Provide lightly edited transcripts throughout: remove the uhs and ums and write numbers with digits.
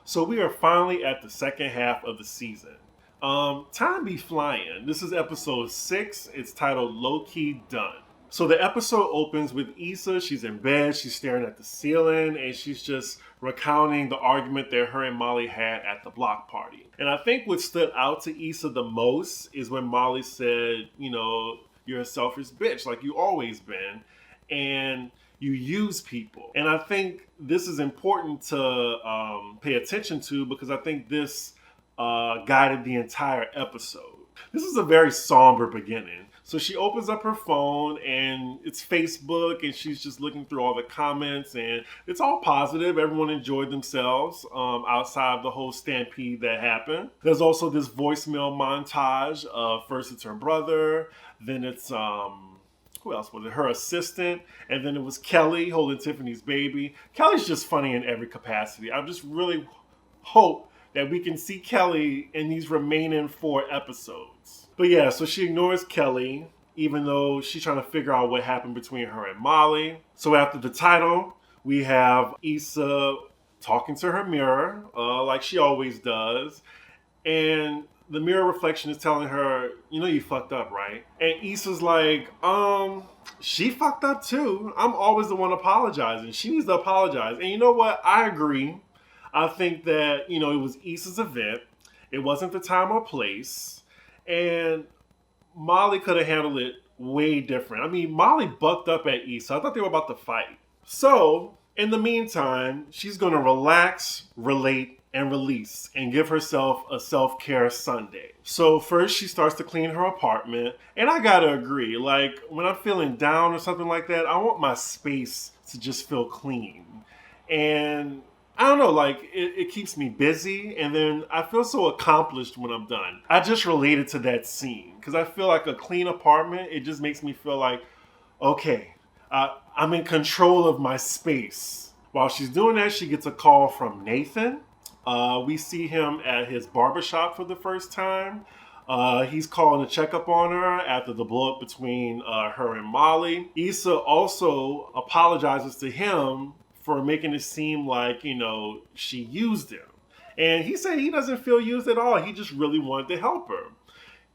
So we are finally at the second half of the season. Time be flying. This is episode 6. It's titled Low Key Done. So the episode opens with Issa. She's in bed. She's staring at the ceiling, and she's just recounting the argument that her and Molly had at the block party. And I think what stood out to Issa the most is when Molly said, you're a selfish bitch, like you always been, and you use people. And I think this is important to pay attention to because I think this guided the entire episode. This is a very somber beginning. So she opens up her phone and it's Facebook and she's just looking through all the comments and it's all positive. Everyone enjoyed themselves outside of the whole stampede that happened. There's also this voicemail montage of first it's her brother, then it's who else was it? Her assistant, and then it was Kelly holding Tiffany's baby. Kelly's just funny in every capacity. I just really hope that we can see Kelly in these remaining 4 episodes. But yeah, so she ignores Kelly, even though she's trying to figure out what happened between her and Molly. So after the title, we have Issa talking to her mirror, like she always does. And the mirror reflection is telling her, you fucked up, right? And Issa's like, she fucked up too. I'm always the one apologizing. She needs to apologize. And you know what? I agree. I think that, it was Issa's event. It wasn't the time or place. And Molly could have handled it way different. I mean, Molly bucked up at Issa. I thought they were about to fight. So, in the meantime, she's going to relax, relate, and release and give herself a self-care Sunday. So first she starts to clean her apartment. And I gotta agree, like when I'm feeling down or something like that, I want my space to just feel clean. And I don't know, like it keeps me busy and then I feel so accomplished when I'm done. I just related to that scene because I feel like a clean apartment, it just makes me feel like, okay, I'm in control of my space. While she's doing that, she gets a call from Nathan. We see him at his barbershop for the first time. He's calling to check up on her after the blow up between her and Molly. Issa also apologizes to him for making it seem like, she used him. And he said he doesn't feel used at all. He just really wanted to help her.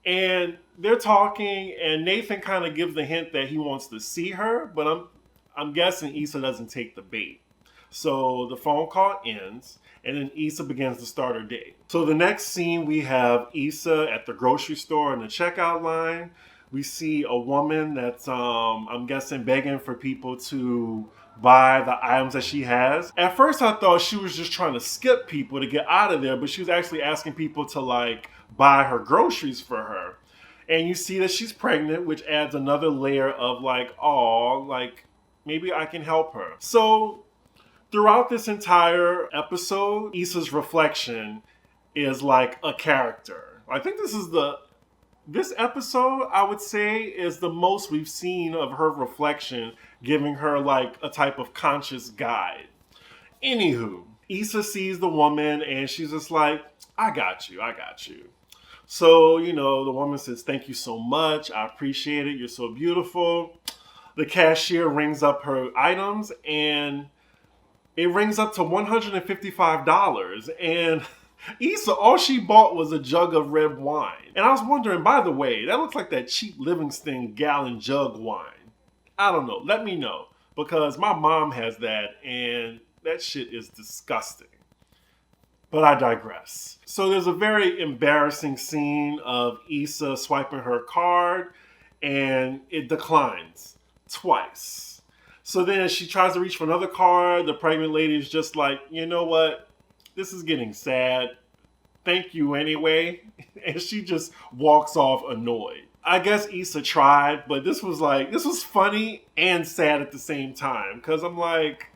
And they're talking, and Nathan kind of gives the hint that he wants to see her, but I'm guessing Issa doesn't take the bait. So the phone call ends, and then Issa begins to start her day. So the next scene, we have Issa at the grocery store in the checkout line. We see a woman that's, I'm guessing, begging for people to buy the items that she has. At first, I thought she was just trying to skip people to get out of there, but she was actually asking people to, buy her groceries for her. And you see that she's pregnant, which adds another layer of, maybe I can help her. So throughout this entire episode, Issa's reflection is like a character. I think this episode, I would say, is the most we've seen of her reflection, giving her like a type of conscious guide. Anywho, Issa sees the woman and she's just like, I got you. So, the woman says, thank you so much. I appreciate it. You're so beautiful. The cashier rings up her items and it rings up to $155. And Issa, all she bought was a jug of red wine. And I was wondering, by the way, that looks like that cheap Livingston gallon jug wine. I don't know. Let me know. Because my mom has that and that shit is disgusting. But I digress. So there's a very embarrassing scene of Issa swiping her card and it declines twice. So then she tries to reach for another card. The pregnant lady is just like, you know what? This is getting sad. Thank you anyway. And she just walks off annoyed. I guess Issa tried, but this was funny and sad at the same time. Because I'm like,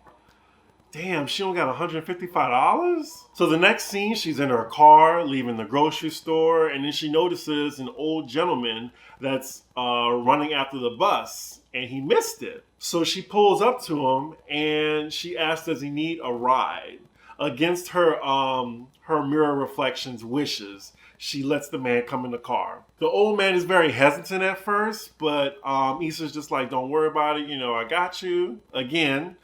damn, she only got $155? So the next scene, she's in her car, leaving the grocery store, and then she notices an old gentleman that's running after the bus, and he missed it. So she pulls up to him, and she asks, does he need a ride? Against her mirror reflection's wishes, she lets the man come in the car. The old man is very hesitant at first, but Issa's just like, don't worry about it, I got you, again.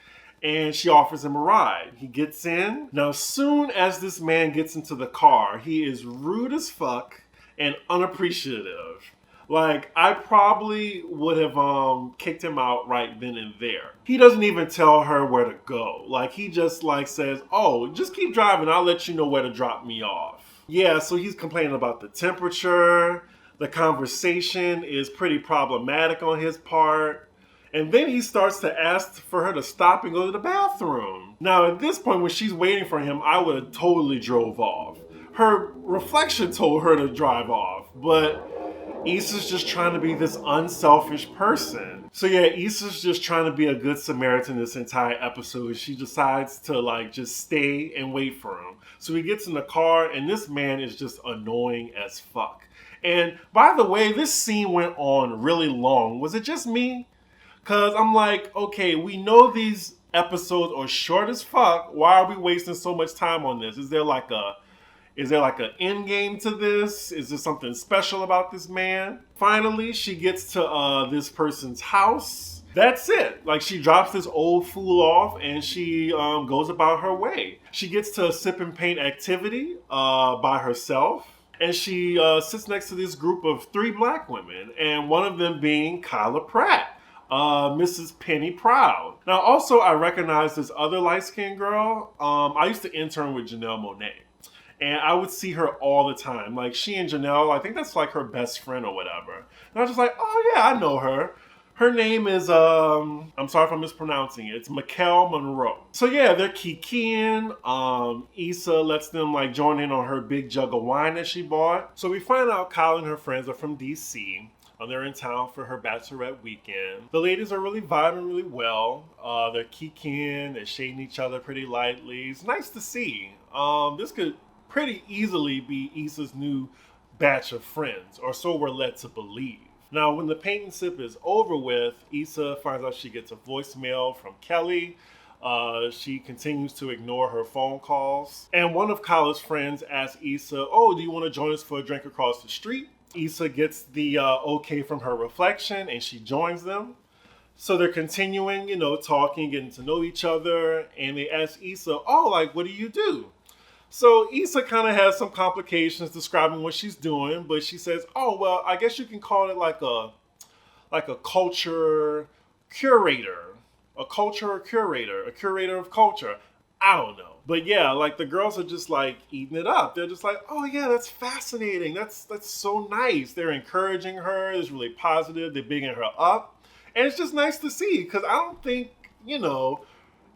and she offers him a ride. He gets in. Now, soon as this man gets into the car, he is rude as fuck and unappreciative. Like, I probably would have kicked him out right then and there. He doesn't even tell her where to go. Like, he just like says, oh, just keep driving. I'll let you know where to drop me off. Yeah, so he's complaining about the temperature. The conversation is pretty problematic on his part. And then he starts to ask for her to stop and go to the bathroom. Now, at this point, when she's waiting for him, I would have totally drove off. Her reflection told her to drive off, but Issa's just trying to be this unselfish person. So yeah, Issa's just trying to be a good Samaritan this entire episode. She decides to like just stay and wait for him. So he gets in the car and this man is just annoying as fuck. And by the way, this scene went on really long. Was it just me? Cause I'm like, okay, we know these episodes are short as fuck. Why are we wasting so much time on this? Is there like an end game to this? Is there something special about this man? Finally, she gets to this person's house. That's it. Like, she drops this old fool off and she goes about her way. She gets to a sip and paint activity by herself. And she sits next to this group of 3 black women. And one of them being Kyla Pratt, Mrs. Penny Proud. Now, also, I recognize this other light-skinned girl. I used to intern with Janelle Monáe. And I would see her all the time. Like, she and Janelle, I think that's like her best friend or whatever. And I was just like, oh yeah, I know her. Her name is, I'm sorry if I'm mispronouncing it. It's Mikkel Monroe. So yeah, they're kikiing. Issa lets them like join in on her big jug of wine that she bought. So we find out Kyle and her friends are from DC. They're in town for her bachelorette weekend. The ladies are really vibing really well. They're kikiing, they're shading each other pretty lightly. It's nice to see. This could pretty easily be Issa's new batch of friends, or so we're led to believe. Now, when the paint and sip is over with, Issa finds out she gets a voicemail from Kelly. She continues to ignore her phone calls. And one of Kyla's friends asks Issa, oh, do you want to join us for a drink across the street? Issa gets the okay from her reflection and she joins them. So they're continuing, talking, getting to know each other. And they ask Issa, oh, like, what do you do? So Issa kind of has some complications describing what she's doing, but she says, oh, well, I guess you can call it like a culture curator, a curator of culture. I don't know. But yeah, like the girls are just like eating it up. They're just like, oh yeah, that's fascinating. That's so nice. They're encouraging her. It's really positive. They're bigging her up. And it's just nice to see because I don't think,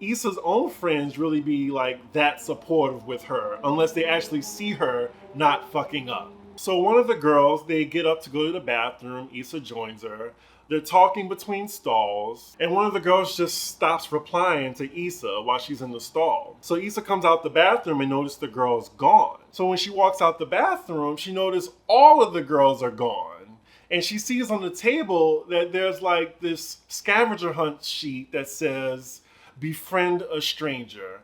Issa's own friends really be like that supportive with her unless they actually see her not fucking up. So one of the girls, they get up to go to the bathroom. Issa joins her. They're talking between stalls, and one of the girls just stops replying to Issa while she's in the stall. So Issa comes out the bathroom and notices the girl's gone. So when she walks out the bathroom, she notices all of the girls are gone. And she sees on the table that there's like this scavenger hunt sheet that says, befriend a stranger.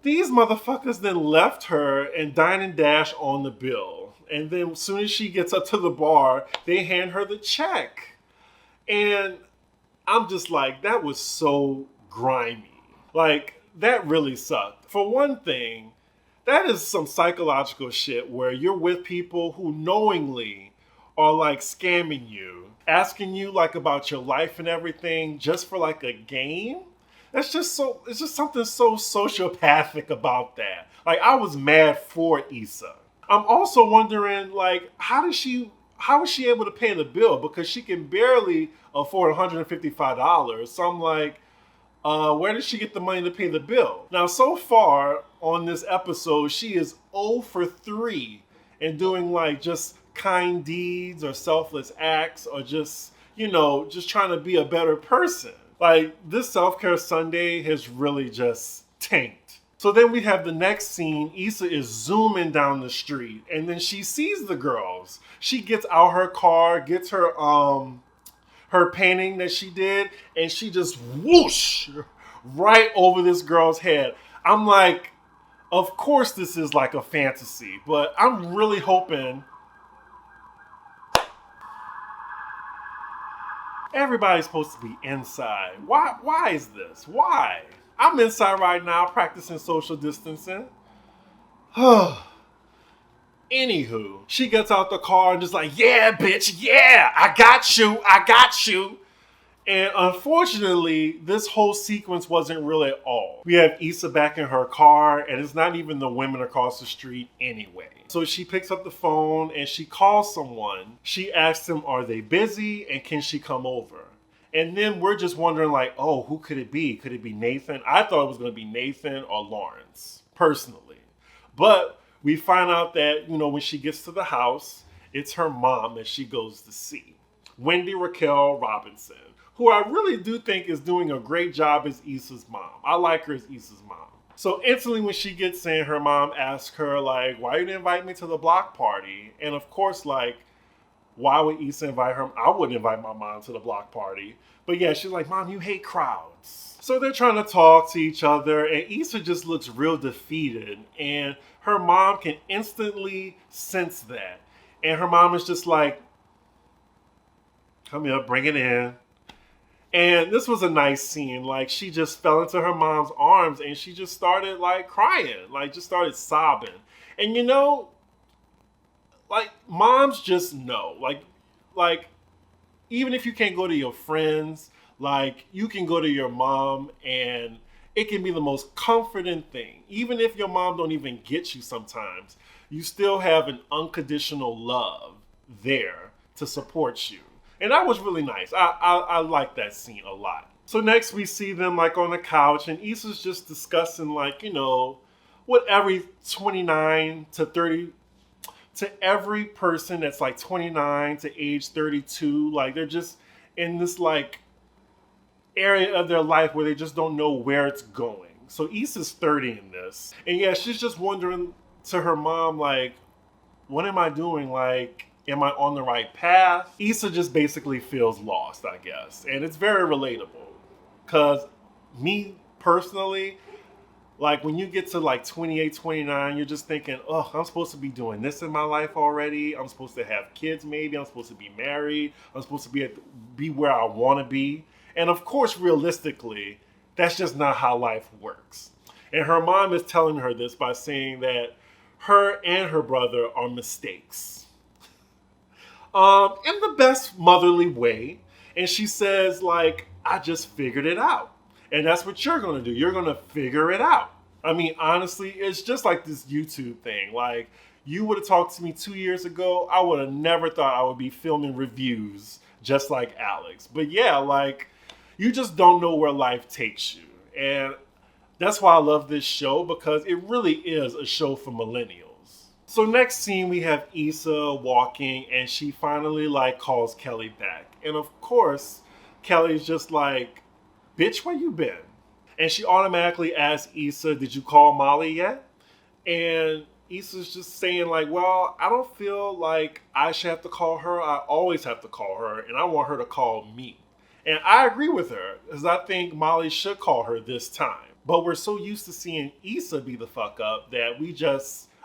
These motherfuckers then left her and dine and dash on the bill. And then as soon as she gets up to the bar, they hand her the check. And I'm just like, that was so grimy. Like, that really sucked. For one thing, that is some psychological shit where you're with people who knowingly are like scamming you, asking you like about your life and everything just for like a game. It's just something so sociopathic about that. Like, I was mad for Issa. I'm also wondering, like, how is she able to pay the bill? Because she can barely afford $155. So I'm like, where did she get the money to pay the bill? Now, so far on this episode, she is 0 for 3 in doing like just kind deeds or selfless acts or just trying to be a better person. Like, this Self-Care Sunday has really just tanked. So then we have the next scene. Issa is zooming down the street and then she sees the girls. She gets out her car, gets her painting that she did, and she just whoosh right over this girl's head. I'm like, of course this is like a fantasy, but I'm really hoping. Everybody's supposed to be inside. Why is this? Why? I'm inside right now practicing social distancing. Anywho, she gets out the car and just like, yeah, bitch, yeah, I got you. And unfortunately, this whole sequence wasn't real at all. We have Issa back in her car, and it's not even the women across the street anyway. So she picks up the phone and she calls someone. She asks them, are they busy and can she come over? And then we're just wondering like, oh, who could it be? Could it be Nathan? I thought it was going to be Nathan or Lawrence, personally. But we find out that, when she gets to the house, it's her mom that she goes to see. Wendy Raquel Robinson, who I really do think is doing a great job as Issa's mom. I like her as Issa's mom. So instantly when she gets in, her mom asks her, like, why you didn't invite me to the block party? And of course, like, why would Issa invite her? I wouldn't invite my mom to the block party. But yeah, she's like, Mom, you hate crowds. So they're trying to talk to each other, and Issa just looks real defeated. And her mom can instantly sense that. And her mom is just like, come here, bring it in. And this was a nice scene. Like, she just fell into her mom's arms and she just started like crying, like just started sobbing. And like moms just know, like even if you can't go to your friends, like you can go to your mom and it can be the most comforting thing. Even if your mom don't even get you sometimes, you still have an unconditional love there to support you. And that was really nice. I like that scene a lot. So next we see them like on the couch and Issa's just discussing like, what every 29 to 30, to every person that's like 29 to age 32, like they're just in this like area of their life where they just don't know where it's going. So Issa's 30 in this. And yeah, she's just wondering to her mom, like, what am I doing? Like, am I on the right path? Issa just basically feels lost, I guess. And it's very relatable. Because me personally, like when you get to like 28, 29, you're just thinking, oh, I'm supposed to be doing this in my life already. I'm supposed to have kids maybe. I'm supposed to be married. I'm supposed to be where I want to be. And of course, realistically, that's just not how life works. And her mom is telling her this by saying that her and her brother are mistakes. In the best motherly way. And she says, like, I just figured it out. And that's what you're going to do. You're going to figure it out. I mean, honestly, it's just like this YouTube thing. Like, you would have talked to me 2 years ago, I would have never thought I would be filming reviews just like Alex. But yeah, like, you just don't know where life takes you. And that's why I love this show, because it really is a show for millennials. So next scene, we have Issa walking and she finally like calls Kelly back. And of course, Kelly's just like, bitch, where you been? And she automatically asks Issa, did you call Molly yet? And Issa's just saying like, well, I don't feel like I should have to call her. I always have to call her and I want her to call me. And I agree with her, because I think Molly should call her this time. But we're so used to seeing Issa be the fuck up that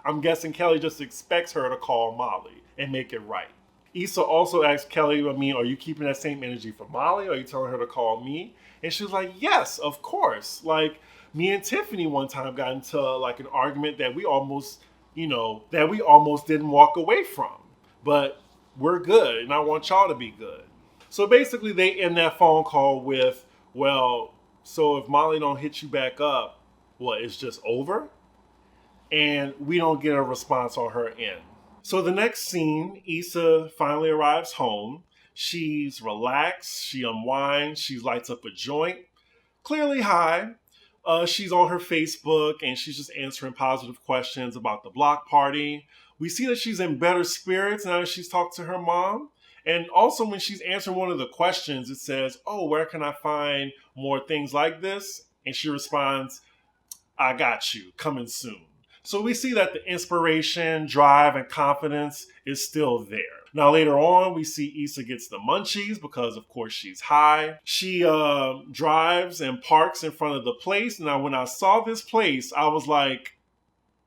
I'm guessing Kelly just expects her to call Molly and make it right. Issa also asked Kelly, are you keeping that same energy for Molly? Or are you telling her to call me? And she was like, yes, of course. Like, me and Tiffany one time got into like an argument that we almost didn't walk away from. But we're good, and I want y'all to be good. So basically, they end that phone call with, well, so if Molly don't hit you back up, what, it's just over? And we don't get a response on her end. So the next scene, Issa finally arrives home. She's relaxed, she unwinds, she lights up a joint, clearly high. She's on her Facebook and she's just answering positive questions about the block party. We see that she's in better spirits now that she's talked to her mom. And also when she's answering one of the questions, it says, oh, where can I find more things like this? And she responds, I got you, coming soon. So we see that the inspiration, drive, and confidence is still there. Now later on, we see Issa gets the munchies because, of course, she's high. She drives and parks in front of the place. Now, when I saw this place, I was like,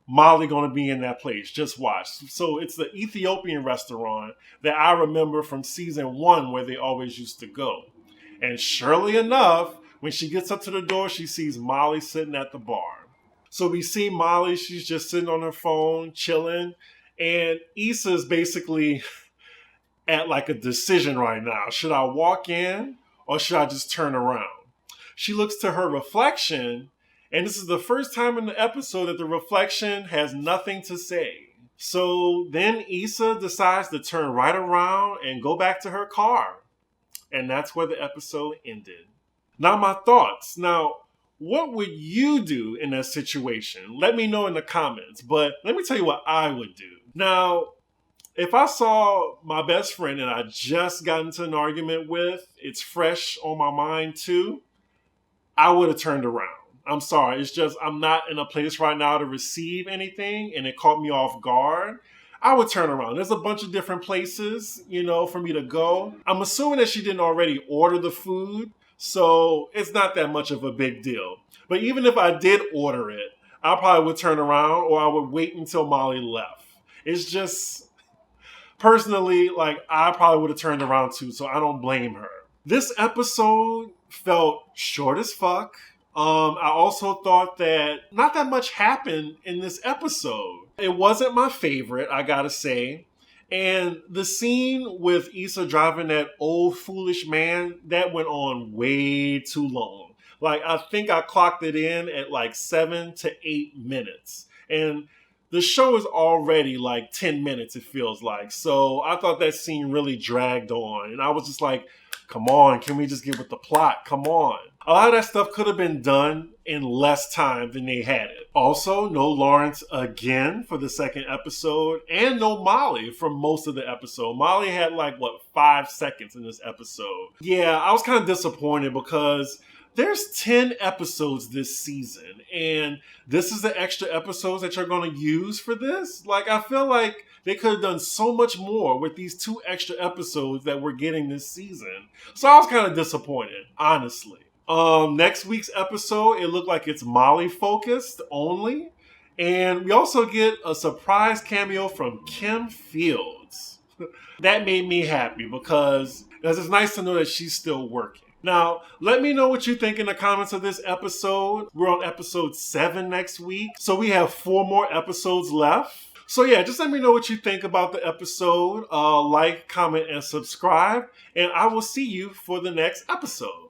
Molly gonna be in that place. Just watch. So it's the Ethiopian restaurant that I remember from season 1 where they always used to go. And surely enough, when she gets up to the door, she sees Molly sitting at the bar. So we see Molly, she's just sitting on her phone, chilling. And Issa's basically at like a decision right now. Should I walk in or should I just turn around? She looks to her reflection, and this is the first time in the episode that the reflection has nothing to say. So then Issa decides to turn right around and go back to her car. And that's where the episode ended. Now my thoughts. Now, what would you do in that situation? Let me know in the comments, but let me tell you what I would do. Now, if I saw my best friend that I just got into an argument with, it's fresh on my mind too, I would have turned around. I'm sorry, it's just I'm not in a place right now to receive anything and it caught me off guard. I would turn around. There's a bunch of different places, for me to go. I'm assuming that she didn't already order the food, so it's not that much of a big deal. But even if I did order it, I probably would turn around or I would wait until Molly left. It's just, personally, I probably would have turned around too, so I don't blame her. This episode felt short as fuck. I also thought that not that much happened in this episode. It wasn't my favorite, I gotta say. And the scene with Issa driving that old foolish man, that went on way too long. I think I clocked it in at 7 to 8 minutes. And the show is already 10 minutes, it feels like. So I thought that scene really dragged on. And I was just like, come on, can we just get with the plot? Come on. A lot of that stuff could have been done in less time than they had it. Also, no Lawrence again for the second episode, and no Molly for most of the episode. Molly had 5 seconds in this episode. Yeah, I was kind of disappointed because there's 10 episodes this season, and this is the extra episodes that you're going to use for this? I feel like they could have done so much more with these 2 extra episodes that we're getting this season. So I was kind of disappointed, honestly. Next week's episode, it looked like it's Molly focused only. And we also get a surprise cameo from Kim Fields. That made me happy because it's nice to know that she's still working. Now, let me know what you think in the comments of this episode. We're on episode 7 next week, so we have 4 more episodes left. So yeah, just let me know what you think about the episode. Like, comment, and subscribe, and I will see you for the next episode.